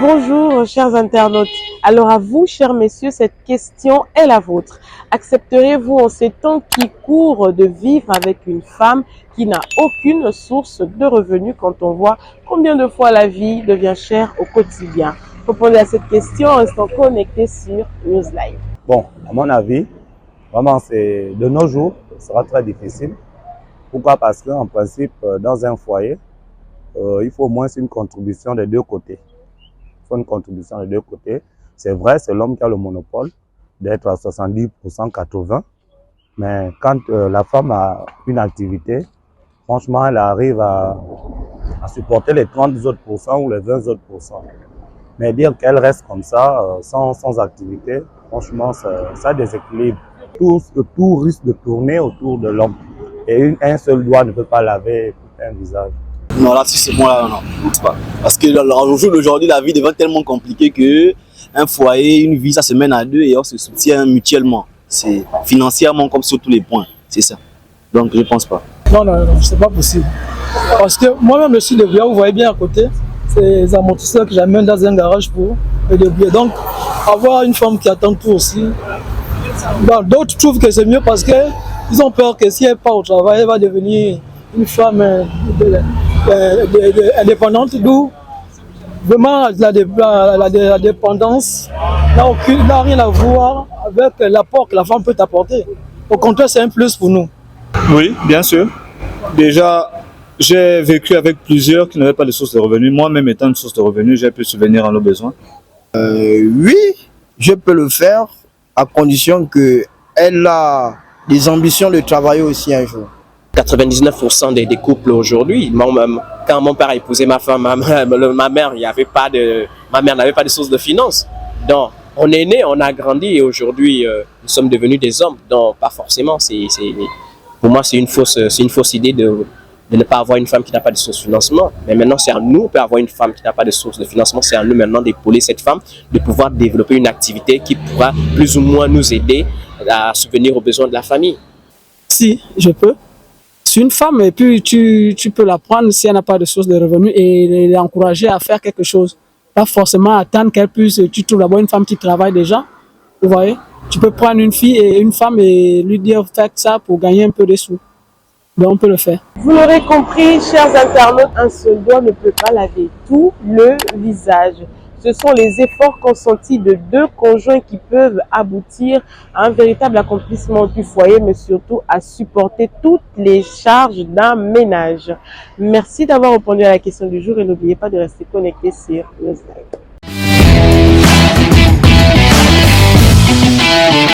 Bonjour, chers internautes. Alors à vous, chers messieurs, cette question est la vôtre. Accepterez-vous en ces temps qui courent de vivre avec une femme qui n'a aucune source de revenus quand on voit combien de fois la vie devient chère au quotidien? Répondez à cette question en restant connecté sur NewsLive. Bon, à mon avis, vraiment, c'est de nos jours, ce sera très difficile. Pourquoi? Parce qu'en principe, dans un foyer, il faut au moins une contribution des deux côtés. Il faut une contribution des deux côtés. C'est vrai, c'est l'homme qui a le monopole d'être à 70%, 80%. Mais quand la femme a une activité, franchement, elle arrive à supporter les 30 autres pourcents ou les 20 autres pourcents. Mais dire qu'elle reste comme ça, sans activité, franchement, ça déséquilibre. Tout risque de tourner autour de l'homme. Et un seul doigt ne peut pas laver un visage. Non, là, si c'est bon, là, non. Parce que au jour d'aujourd'hui, la vie devient tellement compliquée que un foyer, une vie, ça se mène à deux et on se soutient mutuellement. C'est financièrement comme sur tous les points. C'est ça. Donc, je ne pense pas. Non, c'est pas possible. Parce que moi-même, je suis débrouillé, vous voyez bien à côté, c'est les amortisseurs que j'amène dans un garage pour me débrouiller. Donc, avoir une femme qui attend tout aussi. D'autres trouvent que c'est mieux parce qu'ils ont peur que si elle part au travail, elle va devenir une femme indépendante, d'où vraiment la dépendance n'a rien à voir avec l'apport que la femme peut apporter. Au contraire, c'est un plus pour nous. Oui, bien sûr. Déjà, j'ai vécu avec plusieurs qui n'avaient pas de source de revenus. Moi-même étant une source de revenus, j'ai pu subvenir à nos besoins. Oui, je peux le faire à condition qu'elle a des ambitions de travailler aussi un jour. 99% des couples aujourd'hui, quand mon père a épousé ma femme, ma mère n'avait pas de source de finances. Donc, on est né, on a grandi et aujourd'hui, nous sommes devenus des hommes. Donc, pas forcément. Pour moi, c'est une fausse idée de ne pas avoir une femme qui n'a pas de source de financement. Mais maintenant, c'est à nous de avoir une femme qui n'a pas de source de financement. C'est à nous maintenant d'épauler cette femme, de pouvoir développer une activité qui pourra plus ou moins nous aider à subvenir aux besoins de la famille. Si, je peux. C'est une femme et puis tu peux la prendre si elle n'a pas de source de revenus et l'encourager à faire quelque chose. Pas forcément attendre qu'elle puisse, tu trouves d'abord une femme qui travaille déjà, vous voyez. Tu peux prendre une fille et une femme et lui dire faites ça pour gagner un peu de sous. Donc on peut le faire. Vous l'aurez compris, chers internautes, un seul doigt ne peut pas laver tout le visage. Ce sont les efforts consentis de deux conjoints qui peuvent aboutir à un véritable accomplissement du foyer, mais surtout à supporter toutes les charges d'un ménage. Merci d'avoir répondu à la question du jour et n'oubliez pas de rester connecté sur NewsLive.